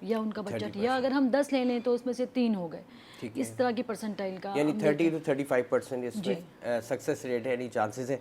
یا ان کا بجٹ، یا اگر ہم 10 لے لیں تو اس میں سے 3 ہو گئے، اس طرح کی پرسنٹائل کا یعنی 30 to 35% اس میں سکسیس ریٹ ہے، یعنی چانسز ہیں.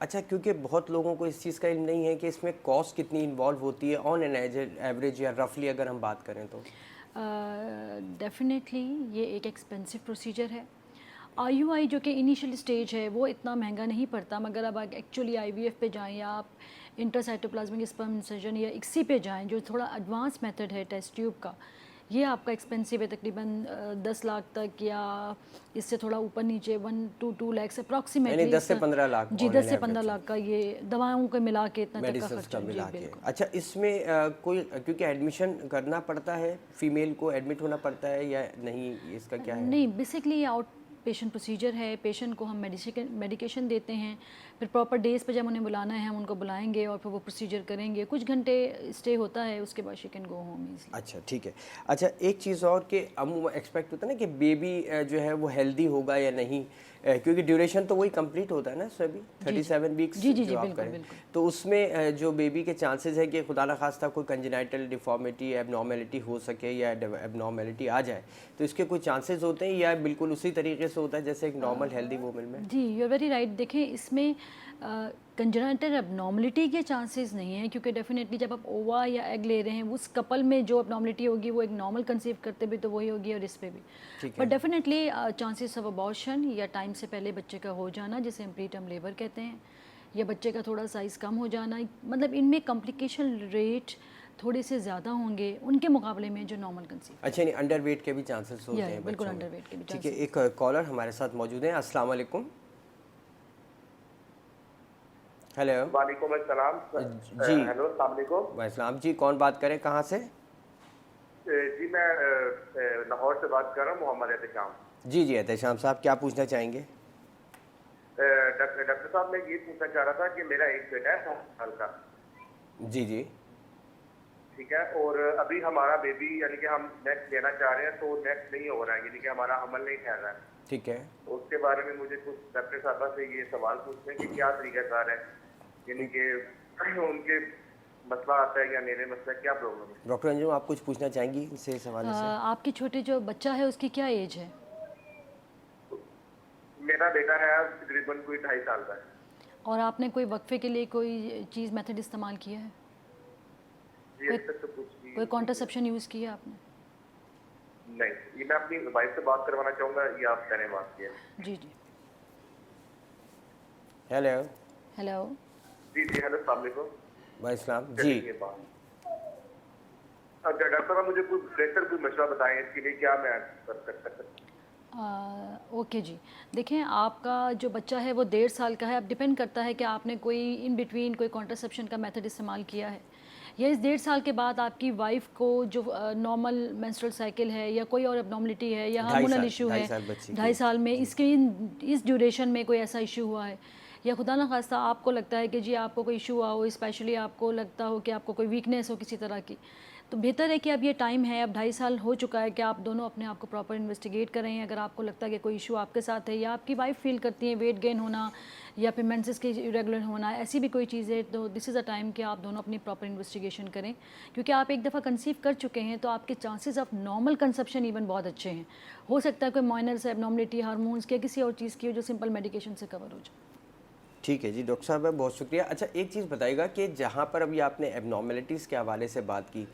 اچھا، کیونکہ بہت لوگوں کو اس چیز کا علم نہیں ہے کہ اس میں کاسٹ کتنی انوالو ہوتی ہے آن این ایوریج یا رفلی اگر ہم بات کریں تو. ڈیفینیٹلی یہ ایک ایکسپینسو پروسیجر ہے. IUI جو کہ انیشیل اسٹیج ہے وہ اتنا مہنگا نہیں پڑتا، مگر اب ایکچولی IVF پہ جائیں یا آپ انٹرسائٹوپلازمک اسپرم انسرشن یا ICSI پہ جائیں جو تھوڑا ایڈوانس میتھڈ ہے ٹیسٹ ٹیوب کا، یہ آپ کا ایکسپینسو ہے، تقریباً 10 لاکھ تک یا اس سے تھوڑا اوپر نیچے 1 to 2 lakhs اپروکسیمیٹلی. یعنی 10 سے 15 لاکھ جی 10 سے 15 لاکھ کا یہ دواؤں کو ملا کے اتنا تک کا خرچہ. جی بالکل. اچھا، اس میں کوئی کیونکہ ایڈمیشن کرنا پڑتا ہے، فیمیل کو ایڈمٹ ہونا پڑتا ہے یا نہیں، اس کا کیا ہے؟ نہیں، بیسکلی آؤٹ پیشنٹ پروسیجر ہے. پیشنٹ کو ہم میڈیکیشن دیتے ہیں، پھر پراپر ڈیز پہ جب انہیں بلانا ہے ہم ان کو بلائیں گے اور پھر وہ پروسیجر کریں گے. کچھ گھنٹے اسٹے ہوتا ہے، اس کے بعد she can go home easily. اچھا ٹھیک ہے. اچھا، ایک چیز اور کہ عموماً ایکسپیکٹ ہوتا ہے نا کہ بیبی جو ہے وہ ہیلدی ہوگا یا نہیں، کیونکہ ڈیوریشن تو وہی کمپلیٹ ہوتا ہے نا سر ابھی 37 ویکس جو آپ کریں، تو اس میں جو بیبی کے چانسز ہے کہ خدا نخواستہ کوئی کنجنائٹل ڈیفارمیٹی ایب نارمیلٹی ہو سکے یا ایب نارمیلٹی آ جائے، تو اس کے کوئی چانسز ہوتے ہیں یا بالکل اسی طریقے سے ہوتا ہے جیسے ایک نارمل ہیلدی وومن میں؟ جی یو آر ویری رائٹ. دیکھیں اس میں کنجنائٹل اب نارملٹی کے چانسز نہیں ہیں، کیونکہ ڈیفینیٹلی جب آپ اووا یا ایگ لے رہے ہیں اس کپل میں جو اب نارملٹی ہوگی وہ ایک نارمل کنسیو کرتے بھی تو وہی ہوگی اور اس پہ بھی. But definitely chances of abortion یا ٹائم سے پہلے بچے کا ہو جانا جسے ہم پری ٹرم لیبر کہتے ہیں، یا بچے کا تھوڑا سائز کم ہو جانا، مطلب ان میں کمپلیکیشن ریٹ تھوڑے سے زیادہ ہوں گے ان کے مقابلے میں جو نارمل کنسیو. اچھا، یعنی انڈر ویٹ کے بھی چانسز ہوتے ہیں؟ بالکل انڈر ویٹ کے بھی. ٹھیک ہے. ایک کالر ہمارے ساتھ موجود ہیں. السلام علیکم. ہیلو. وعلیکم السلام. جی ہیلو، السلام علیکم. وعلیکم السلام. جی کون بات کریں، کہاں سے؟ جی میں لاہور سے بات کر رہا ہوں، محمد احتشام. جی احتشام صاحب، کیا پوچھنا چاہیں گے؟ ڈاکٹر صاحب میں یہ پوچھنا چاہ رہا تھا کہ میرا ایک بیٹا ہے 7 سال کا. جی ٹھیک ہے. اور ابھی ہمارا بیبی یعنی کہ ہم نیکسٹ لینا چاہ رہے ہیں تو نیکسٹ نہیں ہو رہا ہے، یعنی کہ ہمارا عمل نہیں ٹھہر رہا ہے. ٹھیک ہے. اس کے بارے میں مجھے کچھ ڈاکٹر صاحبہ سے یہ سوال پوچھنے کہ کیا طریقہ کار ہے، یعنی کہ ان کے مسئلہ آتا ہے یا میرے مسئلہ کیا پرابلم ہے؟ ڈاکٹر انجم آپ کچھ پوچھنا چاہیں گی اس حوالے سے؟ آپ کے چھوٹے جو بچہ ہے اس کی کیا ایج ہے؟ میرا بیٹا ہے تقریباً کوئی 2.5 سال کا ہے. اور آپ نے کوئی وقفے کے لیے کوئی چیز میتھڈ استعمال کیا ہے؟ جی ابھی تک تو کچھ نہیں. کوئی کانٹرسیپشن یوز کیا آپ نے؟ نہیں. یہ میں اپنی وائف سے بات کروانا چاہوں گا یا آپ کریں بات کیا؟ جی. ہیلو. جی ہیلو، السلام علیکم. وعلیکم السلام. جی اچھا ڈاکٹر صاحب مجھے کوئی بہتر کوئی مشورہ بتائیں اس کے لیے کیا میں کر سکتا ہوں؟ اوکے جی. دیکھیں آپ کا جو بچہ ہے وہ 1.5 سال کا ہے. اب ڈپینڈ کرتا ہے کہ آپ نے کوئی ان بٹوین کوئی کانٹرسیپشن کا میتھڈ استعمال کیا ہے یا اس 1.5 سال کے بعد آپ کی وائف کو جو نارمل مینسٹرل سائیکل ہے یا کوئی اور اب نارملٹی ہے یا ہارمونل ایشو ہے 2.5 سال میں اس ڈیوریشن میں کوئی ایسا ایشو ہوا ہے یا خدا نخواستہ آپ کو لگتا ہے کہ جی آپ کو کوئی ایشو ہوا ہو، اسپیشلی آپ کو لگتا ہو کہ آپ کو کوئی ویکنیس ہو کسی طرح کی، تو بہتر ہے کہ اب یہ ٹائم ہے، اب 2.5 سال ہو چکا ہے کہ آپ دونوں اپنے آپ کو پراپر انویسٹیگیٹ کریں. اگر آپ کو لگتا ہے کہ کوئی ایشو آپ کے ساتھ ہے یا آپ کی وائف فیل کرتی ہیں ویٹ گین ہونا یا پھر مینسز کے ریگولر ہونا، ایسی بھی کوئی چیز ہے، تو دس از اے ٹائم کہ آپ دونوں اپنی پراپر انویسٹیگیشن کریں. کیونکہ آپ ایک دفعہ کنسیو کر چکے ہیں تو آپ کے chances of normal conception even بہت اچھے ہیں. ہو سکتا ہے کوئی مائنر سے ایبنارملٹی ہارمونس کے کسی اور چیز کی ہو جو سمپل میڈیکیشن سے کور ہو جائے. ٹھیک ہے جی ڈاکٹر صاحب بہت شکریہ. اچھا ایک چیز بتائیے گا کہ جہاں پر ابھی آپ نے ایب نارمیلٹیز کے حوالے سے بات کی،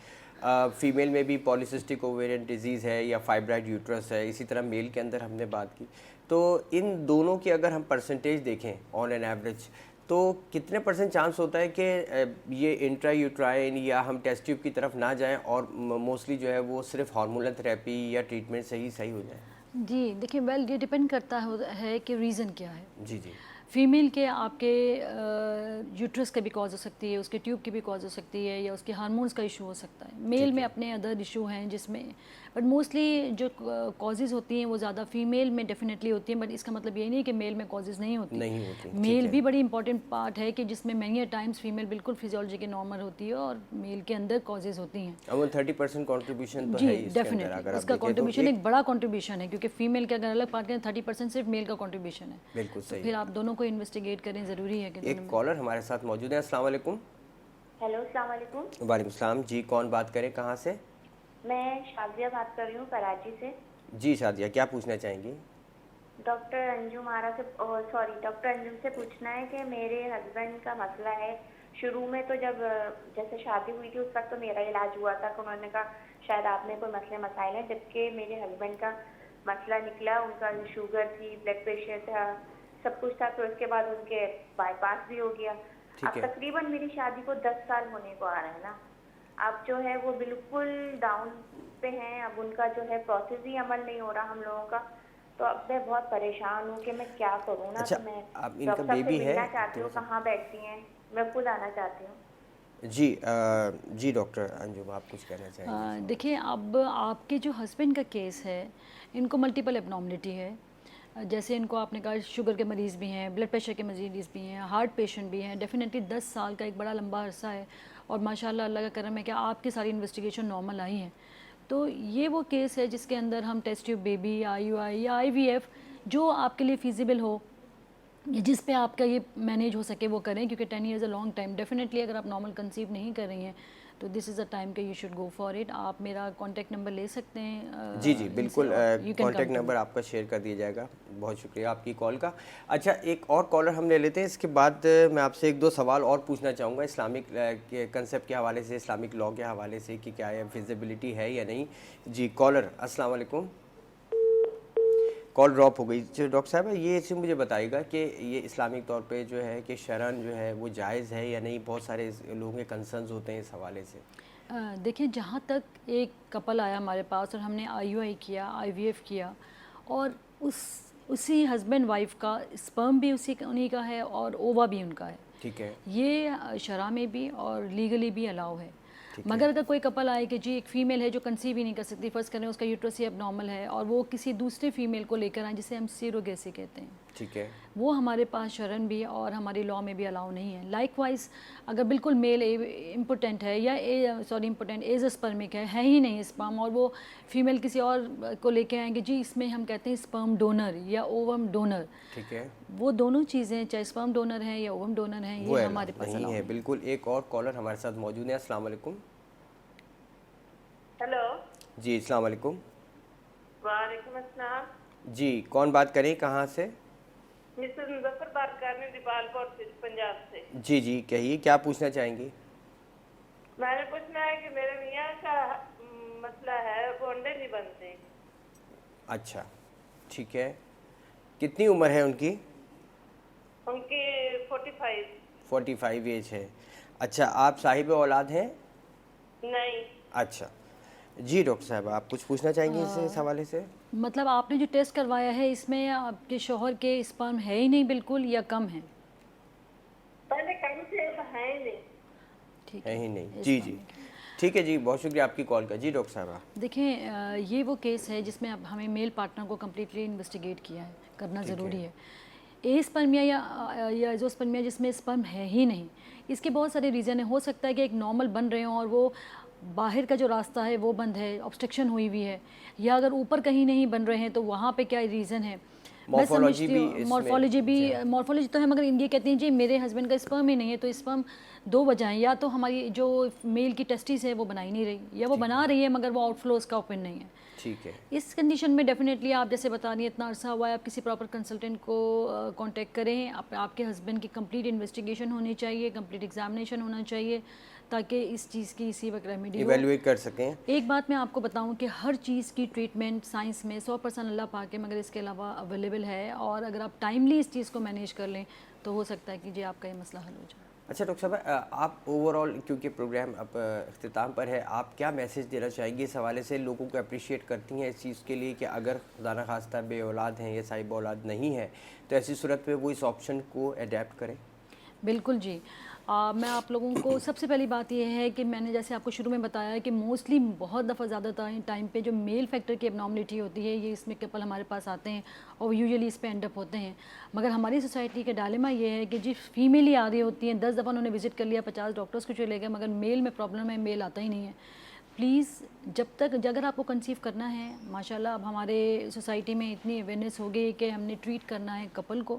فیمیل میں بھی پالیسسٹک اوویرین ڈیزیز ہے یا فائبرائڈ یوٹرس ہے، اسی طرح میل کے اندر ہم نے بات کی، تو ان دونوں کی اگر ہم پرسنٹیج دیکھیں آن این ایوریج تو کتنے % چانس ہوتا ہے کہ یہ انٹرا یوٹرائن یا ہم ٹیسٹ ٹیوب کی طرف نہ جائیں اور موسٹلی جو ہے وہ صرف ہارمونل تھراپی یا ٹریٹمنٹ سے ہی صحیح ہو جائے؟ جی دیکھیں یہ ڈپینڈ کرتا ہے کہ ریزن کیا ہے. جی فیمیل کے آپ کے یوٹرس کا بھی کاز ہو سکتی ہے، اس کے ٹیوب کی بھی کاز ہو سکتی ہے یا اس کے ہارمونس کا ایشو ہو سکتا ہے. میل میں اپنے ادر ایشو ہیں جس میں، بٹ موسٹلی جو کازز ہوتی ہیں وہ زیادہ فیمیل میں ڈیفینیٹلی ہوتی ہیں. بٹ اس کا مطلب یہ نہیں کہ میل میں کازز نہیں ہوتی. میل بھی بڑی امپورٹنٹ پارٹ ہے کہ جس میں مینی ٹائمز فیمیل بالکل فیزیولوجی کے نارمل ہوتی ہے اور میل کے اندر کازز ہوتی ہیں. 30% کنٹریبیوشن تو ہے جی ڈیفینیٹلی اس کا کنٹریبیوشن ایک بڑا کنٹریبیوشن ہے، کیونکہ فیمیل کے اگر الگ پارٹ کریں 30% صرف میل کا کنٹریبیوشن ہے. بالکل صحیح. پھر آپ دونوں کو انویسٹیگیٹ کریں، ضروری ہے کہ ایک کالر ہمارے ساتھ موجود ہے. السلام علیکم. ہیلو السلام علیکم. وعلیکم السلام. جی کون بات کریں، کہاں سے؟ میں شادیہ بات کر رہی ہوں کراچی سے. جی شادیہ, کیا پوچھنا چاہیں گی؟ ڈاکٹر انجم ڈاکٹر انجم سے پوچھنا ہے کہ میرے ہسبینڈ کا مسئلہ ہے. شروع میں تو جب جیسے شادی ہوئی تھی اس وقت تو میرا علاج ہوا تھا, کہ انہوں نے کہا شاید آپ میں کوئی مسئلے مسائل ہیں, جبکہ میرے ہسبینڈ کا مسئلہ نکلا, ان کا شوگر تھی, بلڈ پریشر تھا, سب کچھ تھا. تو اس کے بعد ان کے بائی پاس بھی ہو گیا. اب تقریباً میری شادی کو 10 سال ہونے کو آ رہا ہے نا. اب جو ہے وہ بالکل ڈاؤن پہ ہیں. اب ان کا جو ہے پروسیس ہی عمل نہیں ہو رہا ہم لوگوں کا. تو اب میں بہت پریشان ہوں کہ میں کیا کروں نا. اچھا, تو میں اب ان کا ڈاکٹر صاحب سے بیبی ہے ملنا چاہتی تو ہوں, کہاں بیٹھتی ہیں, میں خود آنا چاہتی ہوں. جی ڈاکٹر انجم, آپ کچھ کہنا چاہیں گے؟ دیکھیں, اب آپ کے جو ہسبینڈ کا کیس ہے, ان کو ملٹیپل ایبنارملٹی ہے. جیسے ان کو آپ نے کہا شوگر کے مریض بھی ہیں, بلڈ پریشر کے مریض بھی ہیں, ہارٹ پیشنٹ بھی ہیں. ڈیفینیٹلی 10 سال کا ایک بڑا لمبا عرصہ ہے, اور ماشاءاللہ اللہ کا کرم ہے کہ آپ کی ساری انویسٹیگیشن نارمل آئی ہیں. تو یہ وہ کیس ہے جس کے اندر ہم ٹیسٹ ٹیوب بیبی, IUI یا IVF جو آپ کے لیے فیزیبل ہو, جس پہ آپ کا یہ مینیج ہو سکے وہ کریں, کیونکہ 10 years a long time. Definitely اگر آپ نارمل کنسیو نہیں کر رہی ہیں تو دس از اے ٹائم کہ you should go for it. آپ میرا کانٹیکٹ نمبر لے سکتے ہیں. جی بالکل, کانٹیکٹ نمبر آپ کا شیئر کر دیا جائے گا. بہت شکریہ آپ کی کال کا. اچھا, ایک اور کالر ہم لے لیتے ہیں, اس کے بعد میں آپ سے 1-2 سوال اور پوچھنا چاہوں گا اسلامک کے کنسیپٹ کے حوالے سے, اسلامک لاء کے حوالے سے, کہ کیا یہ فیزیبلٹی ہے یا نہیں. جی کالر, السلام علیکم. کال ڈراپ ہو گئی. ڈاکٹر صاحب یہ اسے مجھے بتائیے گا کہ یہ اسلامک طور پہ جو ہے کہ شرعاً جو ہے وہ جائز ہے یا نہیں. بہت سارے لوگوں کے کنسرنز ہوتے ہیں اس حوالے سے. دیکھیں, جہاں تک ایک کپل آیا ہمارے پاس اور ہم نے IUI کیا, IVF کیا, اور اسی ہسبینڈ وائف کا اسپرم بھی انہی کا ہے اور اووا بھی ان کا ہے. ٹھیک ہے, یہ شرع میں بھی اور لیگلی بھی الاؤ ہے. مگر اگر کوئی کپل آئے کہ جی ایک فیمیل ہے جو کنسیو ہی نہیں کر سکتی, فرض کریں اس کا یوٹرس ہی اب نارمل ہے, اور وہ کسی دوسرے فیمیل کو لے کر آئیں جسے ہم سیروگیسی کہتے ہیں, ٹھیک ہے, وہ ہمارے پاس شرعاً بھی اور ہماری لاء میں بھی الاؤ نہیں ہے. لائک وائز اگر بالکل میل امپوٹنٹ ہے یا امپوٹنٹ ایزوسپرمک ہے ہی نہیں اسپرم, اور وہ فیمیل کسی اور کو لے کے آئیں گے جی اس میں ہم کہتے ہیں اسپرم ڈونر یا اووم ڈونر, ٹھیک ہے, وہ دونوں چیزیں چاہے اسپرم ڈونر ہیں یا اووم ڈونر ہیں, یہ ہمارے پاس نہیں ہے. بالکل, ایک اور کالر ہمارے ساتھ موجود ہیں. السلام علیکم. ہیلو. جی السلام علیکم. وعلیکم السلام. جی کون بات کریں, کہاں سے؟ مسز مظفر بات کر رہی ہوں, دیپال پور سے, پنجاب سے. جی کہیے, کیا پوچھنا چاہیں گی؟ میں نے پوچھنا ہے کہ میرے میاں کا مسئلہ ہے, وہ انڈے نہیں بنتے. اچھا ٹھیک ہے, کتنی عمر ہے ان کی؟ ان کی 45 ایج ہے. اچھا, آپ صاحب اولاد ہیں؟ نہیں. اچھا جی ڈاکٹر صاحب, آپ کچھ پوچھنا چاہیں گے اس حوالے سے؟ مطلب آپ نے جو ٹیسٹ کروایا ہے اس میں آپ کے شوہر کے اسپرم ہے ہی نہیں بالکل, یا کم ہے؟ پہلے کم سے ہے ہی نہیں. ٹھیک ہے ہی نہیں. جی ٹھیک ہے, جی بہت شکریہ آپ کی کال کا. جی ڈاکٹر صاحبہ. دیکھیں, یہ وہ کیس ہے جس میں اب ہمیں میل پارٹنر کو کمپلیٹلی انویسٹیگیٹ کیا ہے, کرنا ضروری ہے. اسپرمیا یا ایزوسپرمیا جس میں اسپرم ہے ہی نہیں, اس کے بہت سارے ریزن ہیں. ہو سکتا ہے کہ ایک نارمل بن رہے ہوں اور وہ باہر کا جو راستہ ہے وہ بند ہے, آبسٹرکشن ہوئی ہوئی ہے, یا اگر اوپر کہیں نہیں بن رہے ہیں تو وہاں پہ کیا ریزن ہے. میں سمجھتی ہوں مورفولوجی تو ہے, مگر انڈیا کہتے ہیں جی میرے ہسبینڈ کا اسپرم ہی نہیں ہے. تو اسپرم 2 وجہ ہیں, یا تو ہماری جو میل کی ٹیسٹیز ہے وہ بنائی نہیں رہی, یا وہ بنا رہی ہے مگر وہ آؤٹ فلوز کا اوپن نہیں ہے. ٹھیک ہے, اس کنڈیشن میں ڈیفینیٹلی آپ جیسے بتا رہی ہیں اتنا عرصہ ہوا ہے, آپ کسی پراپر کنسلٹنٹ کو کانٹیکٹ کریں. آپ کے ہسبینڈ کی کمپلیٹ انویسٹیگیشن ہونی چاہیے, کمپلیٹ ایگزامینیشن ہونا چاہیے, تاکہ اس چیز کی اسی وقت ریمیڈی ہو, ایویلویٹ کر سکیں. ایک بات میں آپ کو بتاؤں کہ ہر چیز کی ٹریٹمنٹ سائنس میں 100% اللہ پاک ہے, مگر اس کے علاوہ اویلیبل ہے, اور اگر آپ ٹائملی اس چیز کو مینیج کر لیں تو ہو سکتا ہے کہ جی آپ کا یہ مسئلہ حل ہو جائے. اچھا ڈاکٹر صاحب, آپ اوور آل کیونکہ پروگرام اب اختتام پر ہے, آپ کیا میسیج دینا چاہیں گے اس حوالے سے؟ لوگوں کو اپریشیٹ کرتی ہیں اس چیز کے لیے کہ اگر خدا نخواستہ بے اولاد ہیں یا صاحب اولاد نہیں ہے تو ایسی صورت میں وہ اس آپشن کو اڈیپٹ کریں. بالکل جی, میں آپ لوگوں کو سب سے پہلی بات یہ ہے کہ میں نے جیسے آپ کو شروع میں بتایا ہے کہ موسٹلی بہت دفعہ زیادہ ٹائم پہ جو میل فیکٹر کی ابنارملٹی ہوتی ہے یہ اس میں کپل ہمارے پاس آتے ہیں اور یوزلی اس پہ اینڈ اپ ہوتے ہیں. مگر ہماری سوسائٹی کا ڈائلیما یہ ہے کہ جی فیمیل ہی آ رہی ہوتی ہیں, 10 دفعہ انہوں نے وزٹ کر لیا, 50 ڈاکٹرس کو چلے گئے, مگر میل میں پرابلم ہے, میل آتا ہی نہیں ہے. پلیز جب تک اگر آپ کو کنسیو کرنا ہے, ماشاءاللہ اب ہمارے سوسائٹی میں اتنی اویئرنیس ہو گئی کہ ہم نے ٹریٹ کرنا ہے کپل کو,